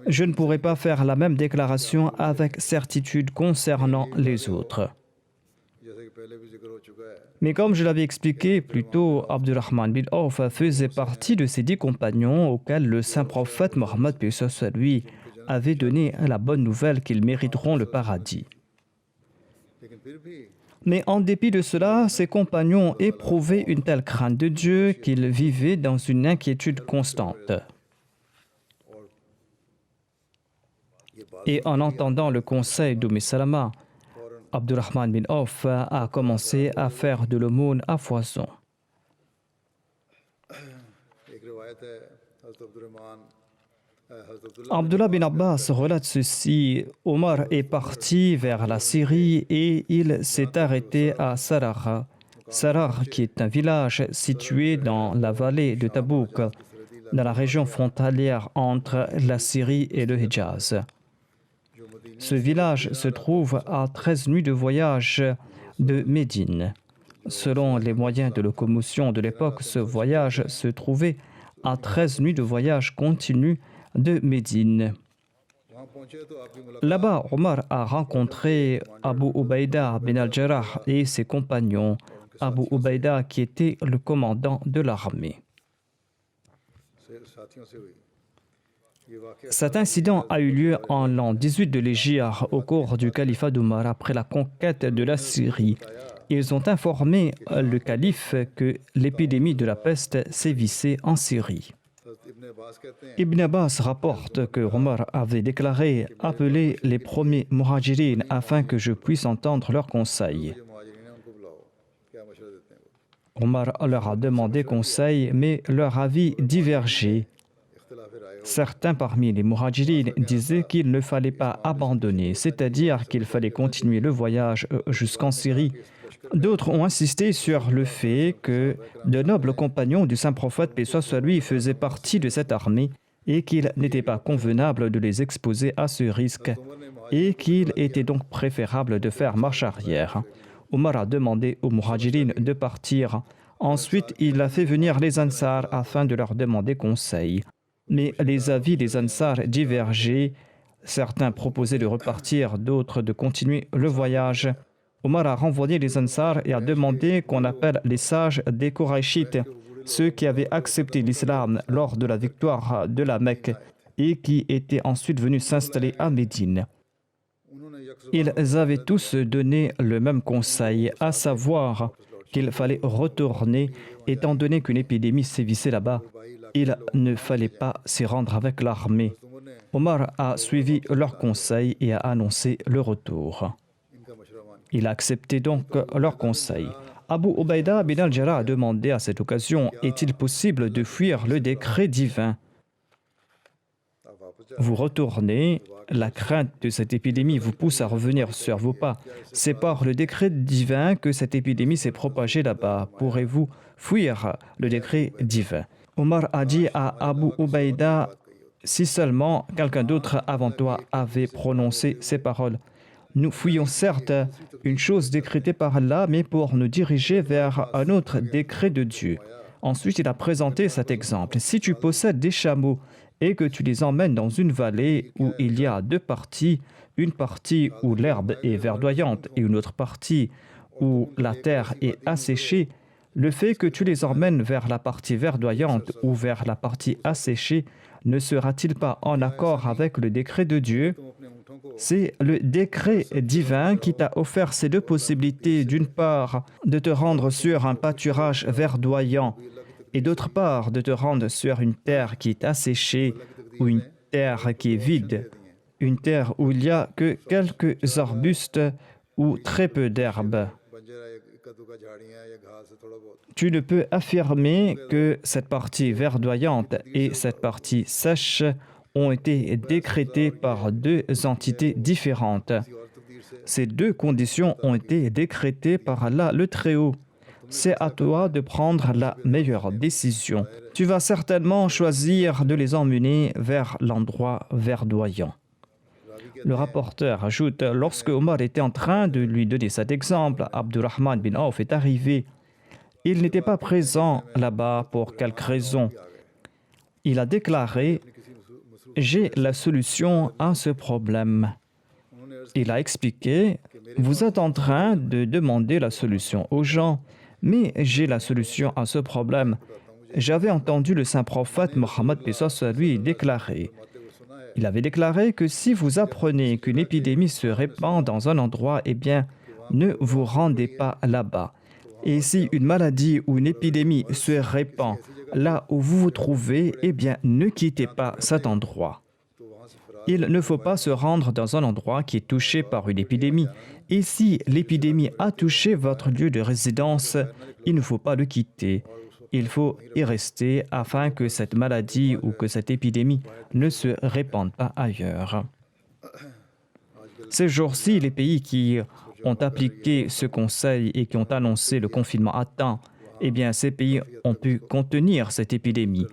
Je ne pourrai pas faire la même déclaration avec certitude concernant les autres. Mais comme je l'avais expliqué plus tôt, Abdurrahman bin Auf faisait partie de ces 10 compagnons auxquels le saint prophète Mohammed lui avait donné la bonne nouvelle qu'ils mériteront le paradis. Mais en dépit de cela, ses compagnons éprouvaient une telle crainte de Dieu qu'ils vivaient dans une inquiétude constante. Et en entendant le conseil Salama, Abdurrahman bin Auf a commencé à faire de l'aumône à foison. Abdullah bin Abbas relate ceci: Omar est parti vers la Syrie et il s'est arrêté à Sarar. Sarar, qui est un village situé dans la vallée de Tabouk, dans la région frontalière entre la Syrie et le Hijaz. Ce village se trouve à 13 nuits de voyage de Médine. Selon les moyens de locomotion de l'époque, ce voyage se trouvait à 13 nuits de voyage continu de Médine. Là-bas, Omar a rencontré Abu Ubaïda bin al-Jarrah et ses compagnons, Abu Ubaïda qui était le commandant de l'armée. Cet incident a eu lieu en l'an 18 de l'Hégire, au cours du califat d'Omar, après la conquête de la Syrie. Ils ont informé le calife que l'épidémie de la peste sévissait en Syrie. Ibn Abbas rapporte que Omar avait déclaré: « Appelez les premiers muhajirines afin que je puisse entendre leurs conseils. » Omar leur a demandé conseil, mais leur avis divergeait. Certains parmi les muhajirines disaient qu'il ne fallait pas abandonner, c'est-à-dire qu'il fallait continuer le voyage jusqu'en Syrie. D'autres ont insisté sur le fait que de nobles compagnons du saint prophète, paix soit lui, faisaient partie de cette armée et qu'il n'était pas convenable de les exposer à ce risque et qu'il était donc préférable de faire marche arrière. Omar a demandé aux muhajirines de partir. Ensuite, il a fait venir les Ansar afin de leur demander conseil. Mais les avis des Ansar divergeaient. Certains proposaient de repartir, d'autres de continuer le voyage. Omar a renvoyé les Ansar et a demandé qu'on appelle les sages des Koraïchites, ceux qui avaient accepté l'islam lors de la victoire de la Mecque et qui étaient ensuite venus s'installer à Médine. Ils avaient tous donné le même conseil, à savoir qu'il fallait retourner, étant donné qu'une épidémie sévissait là-bas. Il ne fallait pas s'y rendre avec l'armée. Omar a suivi leur conseil et a annoncé le retour. Il a accepté donc leur conseil. Abu Ubaïda bin al-Jarrah a demandé à cette occasion, est-il possible de fuir le décret divin? Vous retournez, la crainte de cette épidémie vous pousse à revenir sur vos pas. C'est par le décret divin que cette épidémie s'est propagée là-bas. Pourrez-vous fuir le décret divin? Omar a dit à Abu Ubaïda, si seulement quelqu'un d'autre avant toi avait prononcé ces paroles. Nous fuyons certes une chose décrétée par Allah, mais pour nous diriger vers un autre décret de Dieu. Ensuite, il a présenté cet exemple. Si tu possèdes des chameaux et que tu les emmènes dans une vallée où il y a deux parties, une partie où l'herbe est verdoyante et une autre partie où la terre est asséchée, le fait que tu les emmènes vers la partie verdoyante ou vers la partie asséchée ne sera-t-il pas en accord avec le décret de Dieu? C'est le décret divin qui t'a offert ces deux possibilités, d'une part de te rendre sur un pâturage verdoyant et d'autre part de te rendre sur une terre qui est asséchée ou une terre qui est vide, une terre où il n'y a que quelques arbustes ou très peu d'herbes. Tu ne peux affirmer que cette partie verdoyante et cette partie sèche ont été décrétées par deux entités différentes. Ces deux conditions ont été décrétées par Allah le Très-Haut. C'est à toi de prendre la meilleure décision. Tu vas certainement choisir de les emmener vers l'endroit verdoyant. Le rapporteur ajoute, lorsque Omar était en train de lui donner cet exemple, Abdurrahman bin Auf est arrivé. Il n'était pas présent là-bas pour quelque raison. Il a déclaré, j'ai la solution à ce problème. Il a expliqué, vous êtes en train de demander la solution aux gens, mais j'ai la solution à ce problème. J'avais entendu le saint prophète Mohammed lui déclarer. Il avait déclaré que si vous apprenez qu'une épidémie se répand dans un endroit, eh bien, ne vous rendez pas là-bas. Et si une maladie ou une épidémie se répand là où vous vous trouvez, eh bien, ne quittez pas cet endroit. Il ne faut pas se rendre dans un endroit qui est touché par une épidémie. Et si l'épidémie a touché votre lieu de résidence, il ne faut pas le quitter. Il faut y rester afin que cette maladie ou que cette épidémie ne se répande pas ailleurs. Ces jours-ci, les pays qui ont appliqué ce conseil et qui ont annoncé le confinement à temps, eh bien, ces pays ont pu contenir cette épidémie.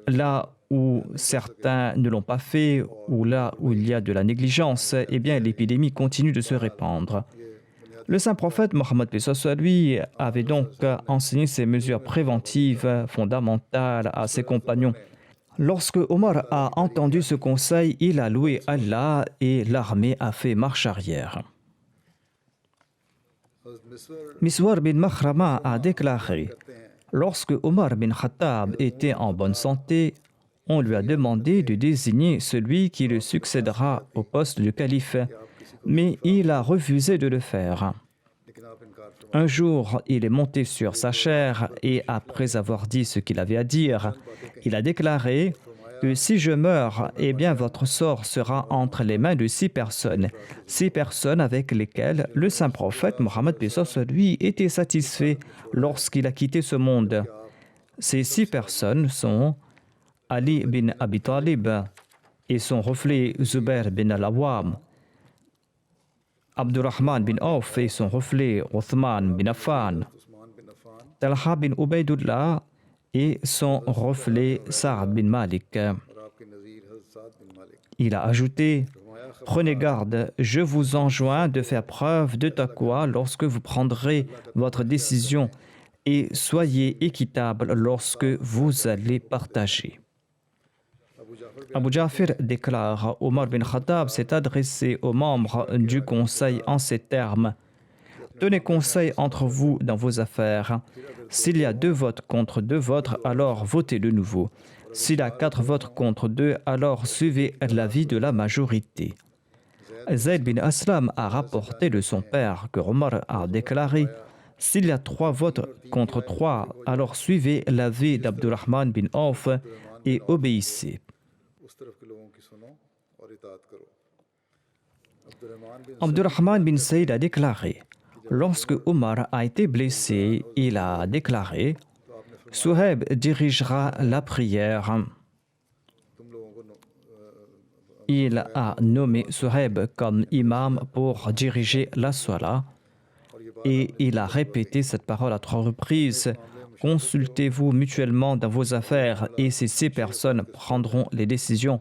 Là où certains ne l'ont pas fait, ou là où il y a de la négligence, eh bien, l'épidémie continue de se répandre. Le saint prophète Mohammed lui avait donc enseigné ces mesures préventives fondamentales à ses compagnons. Lorsque Omar a entendu ce conseil, il a loué Allah et l'armée a fait marche arrière. Miswar bin Makhrama a déclaré, lorsque Omar bin Khattab était en bonne santé, on lui a demandé de désigner celui qui le succédera au poste de calife, mais il a refusé de le faire. Un jour, il est monté sur sa chaire et après avoir dit ce qu'il avait à dire, il a déclaré que si je meurs, eh bien votre sort sera entre les mains de 6 personnes. 6 personnes avec lesquelles le saint prophète Mohammed lui était satisfait lorsqu'il a quitté ce monde. Ces 6 personnes sont Ali bin Abi Talib et son reflet Zubair bin al-Awwam, Abdurrahman bin Auf et son reflet Othman bin Affan, Talha bin Ubaydullah et son reflet Saad bin Malik. Il a ajouté, prenez garde, je vous enjoins de faire preuve de taqwa lorsque vous prendrez votre décision et soyez équitable lorsque vous allez partager. Abu Ja'fir déclare, Omar bin Khattab s'est adressé aux membres du conseil en ces termes. Tenez conseil entre vous dans vos affaires. S'il y a 2 votes contre 2 votes, alors votez de nouveau. S'il y a 4 votes contre 2, alors suivez l'avis de la majorité. Zayd bin Aslam a rapporté de son père que Omar a déclaré: s'il y a 3 votes contre 3, alors suivez l'avis d'Abdurrahman bin Auf et obéissez. उस तरफ के लोगों की सुनो और इताअत करो। अब्दुर्रहमान बिन Abdurrahman bin Saïd a déclaré: lorsque Omar a été blessé, il a déclaré: Souhaib dirigera la prière. तुम लोगों को Il a nommé Souhaib comme imam pour diriger la Salah et il a répété cette parole à 3 reprises. Consultez-vous mutuellement dans vos affaires et ces 6 personnes prendront les décisions.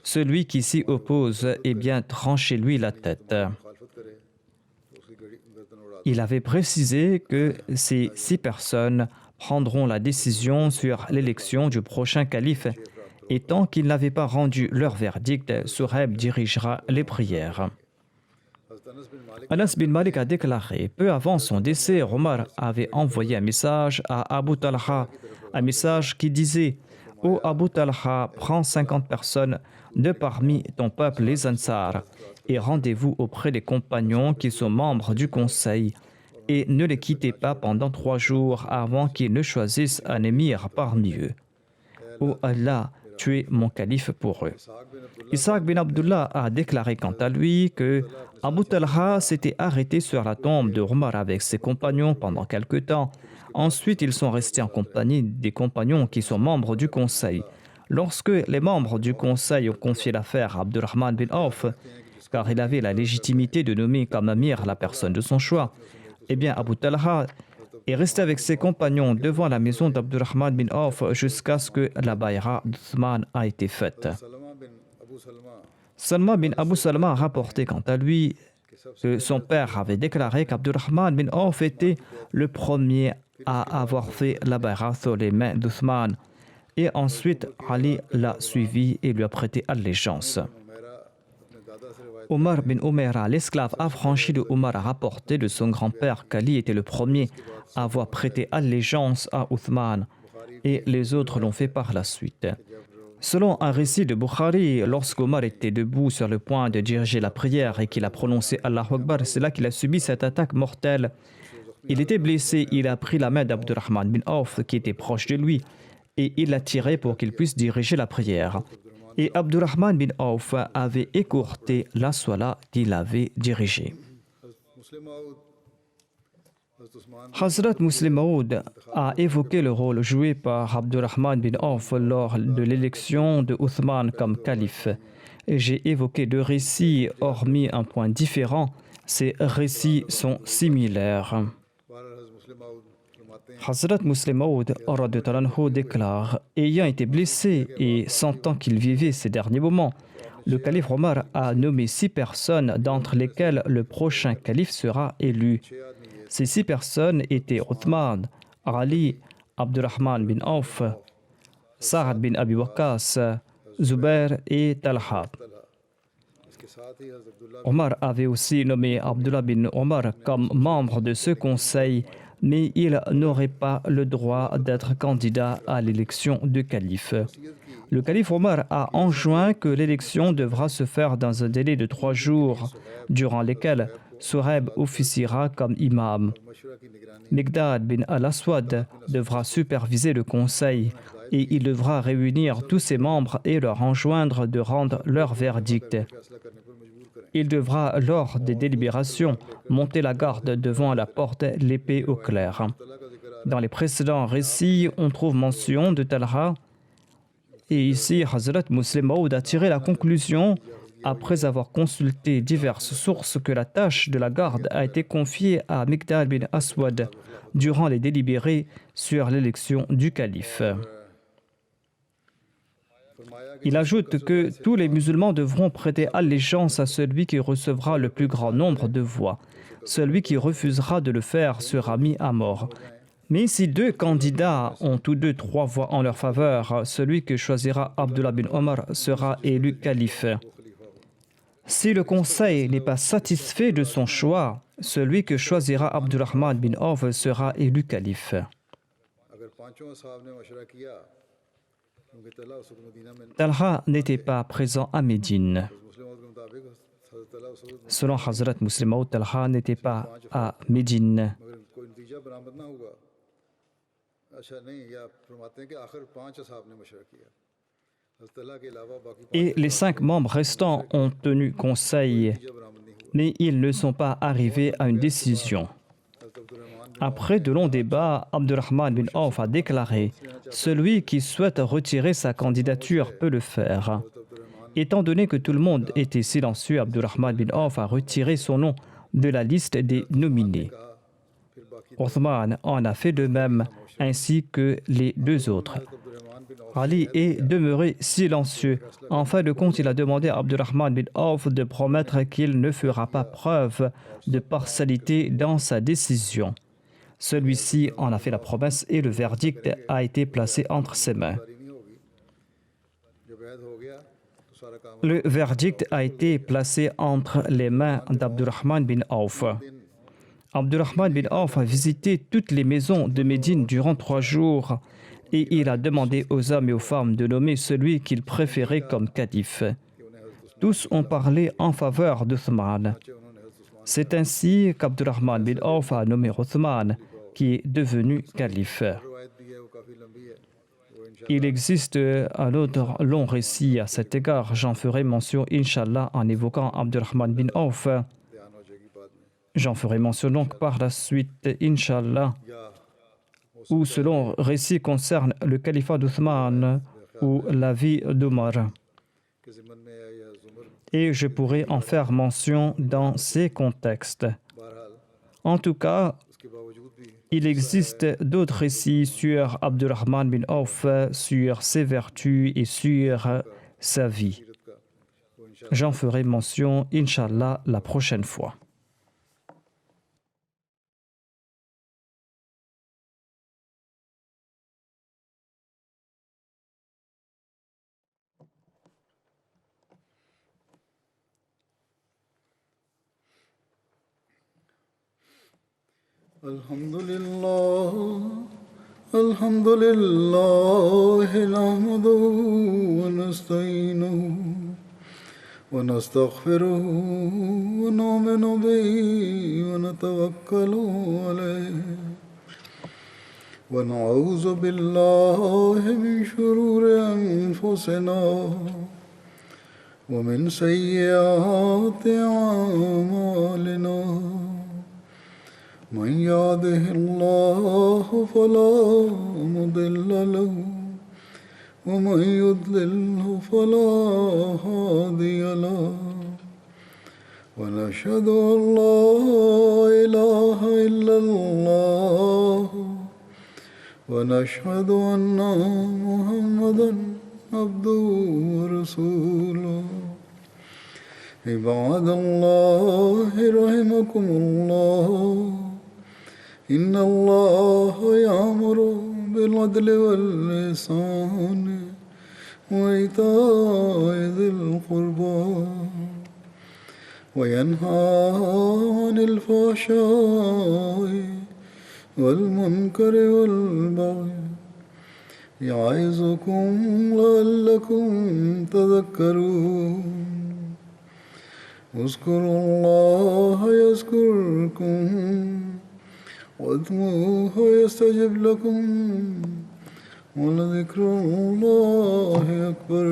Celui qui s'y oppose, eh bien, tranchez-lui la tête. मुखालफत करे तो उसकी गर्दन उड़ा Il avait précisé que ces 6 personnes prendront la décision sur l'élection du prochain calife et tant qu'ils n'avaient pas rendu leur verdict, Souhaib dirigera les prières. हज़रत अनस बिन मालिक Anas bin Malik a déclaré: peu avant son décès, Omar avait envoyé un message à Abu Talha, un message qui disait: ô Abu Talha, prends 50 personnes de parmi ton peuple, les Ansar, et rendez-vous auprès des compagnons qui sont membres du conseil, et ne les quittez pas pendant 3 jours avant qu'ils ne choisissent un émir parmi eux. Ô Allah, tu es mon calife pour eux. Isaac bin Abdullah a déclaré quant à lui que Abu Talha s'était arrêté sur la tombe de Omar avec ses compagnons pendant quelque temps. Ensuite, ils sont restés en compagnie des compagnons qui sont membres du conseil. Lorsque les membres du conseil ont confié l'affaire à Abdurrahman bin Auf, car il avait la légitimité de nommer comme amir la personne de son choix, eh bien Abu Talha est resté avec ses compagnons devant la maison d'Abdurrahman bin Auf jusqu'à ce que la bayra d'Uthman a été faite. Salma bin Abu Salma Salma bin Abu Salama a rapporté quant à lui que son père avait déclaré qu'Abdurrahman bin Auf était le premier à avoir fait la bayra sur les mains d'Uthman. Et ensuite, Ali l'a suivi et lui a prêté allégeance. Umaira अपने दादा से रिवायत Omar bin Umaira, l'esclave affranchi de Omar, a rapporté de son grand-père qu'Ali était le premier à avoir prêté allégeance à Uthman et les autres l'ont fait par la suite. Selon un récit de Bukhari, lorsqu'Omar était debout sur le point de diriger la prière et qu'il a prononcé Allahu Akbar, c'est là qu'il a subi cette attaque mortelle. Il était blessé, il a pris la main d'Abdurrahman bin Auf qui était proche de lui et il l'a tiré pour qu'il puisse diriger la prière. Et Abdurrahman bin Auf avait écourté la salat qu'il avait dirigée. मुस्लिम माऊद हज़रत Usman Hazrat Muslim Maud a évoqué le rôle joué par Abdurrahman bin Auf lors de l'élection de Uthman comme calife. Et j'ai évoqué 2 récits, hormis un point différent. Ces récits sont similaires. बहरहाल हज़रत मुस्लिम माऊद फरमाते हैं Hazrat Muslim Maud radhiyallahu anhu déclare: ayant été blessé et sentant qu'il vivait ces derniers moments, le calife Omar a nommé 6 personnes d'entre lesquelles le prochain calife sera élu. Ces 6 personnes étaient Uthman, Ali, Abdurrahman bin Auf, Sa'ad bin Abi Waqqas, Zubair et Talha. इसके साथ ही हज़रत Abdullah Omar avait aussi nommé Abdullah bin Omar comme membre de ce conseil, mais il n'aurait pas le droit d'être candidat à l'élection de calife. Le calife Omar a enjoint que l'élection devra se faire dans un délai de 3 jours, durant lesquels Souhaib officiera comme imam. मशवरा की निगरानी Miqdad bin al-Aswad devra superviser le conseil et il devra réunir tous ses membres et leur enjoindre de rendre leur verdict. फैसला करने पर मजबूर करें Il devra, lors des délibérations, monter la garde devant la porte, l'épée au clair. अल्लाह का जिक्र Dans les précédents récits, on trouve mention de Talha. Et ici, Hazrat Muslim Maud a tiré la conclusion, après avoir consulté diverses sources, que la tâche de la garde a été confiée à Miqdad bin Aswad durant les délibérés sur l'élection du calife. फरमाया कि Il ajoute que tous les musulmans devront prêter allégeance à celui qui recevra le plus grand nombre de voix. Celui qui refusera de le faire sera mis à mort. Mais si 2 candidats ont tous 2 3 voix en leur faveur, celui que choisira Abdullah bin Omar sera élu calife. Si le conseil n'est pas satisfait de son choix, celui que choisira Abdurrahman bin Auf sera élu calife. अगर पांचों साहब ने मशवरा किया क्योंकि तला उस वक्त मदीना में Talha n'était pas présent à Médine. मुस्लिमों के मुताबिक selon Hazrat Muslim Maud Talha, n'était pas à Médine. मगर कोई नतीजा बरामद ना हुआ। अच्छा नहीं, या फरमाते हैं कि आखिर 5 असहाब ने मशवरा किया, हज़रत अल्लाह के अलावा बाकी 5 Et les 5 membres restants ont tenu conseil, नतीजा बरामद नहीं हुआ। mais ils ne sont pas arrivés à une décision. हज़रत Abdurrahman Après de longs débats, Abdurrahman bin Auf a déclaré « Celui qui souhaite retirer sa candidature peut le faire ». Étant donné que tout le monde était silencieux, Abdurrahman bin Auf a retiré son nom de la liste des nominés. कहा, फिर बाकी Othman en a fait de même, ainsi que les 2 autres. हज़रत Abdurrahman bin of Ali est demeuré silencieux. En fin de compte, il a demandé à Abdurrahman bin Auf de promettre qu'il ne fera pas preuve de partialité dans sa décision. Celui-ci en a fait la promesse et le verdict a été placé entre ses mains. जारी नहीं होगी। जब ऐद हो गया तो सारा काम Le verdict a été placé entre les mains d'Abdurrahman bin Auf. Abdurrahman bin Auf a visité toutes les maisons de Médine durant 3 jours et il a demandé aux hommes et aux femmes de nommer celui qu'il préférait comme calife. Tous ont parlé en faveur d'Othman. उन्होंने हज़रत Usman C'est ainsi qu'Abdurrahman bin Auf a nommé Othman, qui est devenu calife. रवायत भी है, वो काफ़ी लंबी है, वो इंशाअल्लाह Il existe un autre long récit à cet égard. J'en ferai mention, Inch'Allah, en évoquant Abdurrahman bin Auf. ध्यान हो जाएगी बाद में। J'en ferai mention donc par la suite, Inch'Allah, या où ce long récit concerne le califat d'Othman ou la vie d'Omar. के ज़िमन में है या ज़ुमर, Et je pourrai en faire mention dans ces contextes. बहरहाल En tout cas, उसके बावजूद भी il existe d'autres récits sur Abdurrahman bin Auf, sur ses vertus et sur sa vie. सीरत का वो इंशाअल्लाह J'en ferai mention, Inch'Allah, la prochaine fois. الحمد لله نحمده ونستعينه ونستغفره ونؤمن به ونتوكل عليه ونعوذ بالله من شرور أنفسنا ومن سيئات أعمالنا من يهده الله فلا مضل له ومن يضلله فلا هادي له ونشهد أن لا إله إلا الله ونشهد أن محمدا عبده ورسوله عباد الله رحمكم الله إن الله يأمر بالعدل والإحسان وإيتاء ذي القربى وينهى عن الفحشاء والمنكر والبغي يعظكم لعلكم تذكرون اذكروا الله يذكركم وادعوه يستجب لكم ولذكر الله أكبر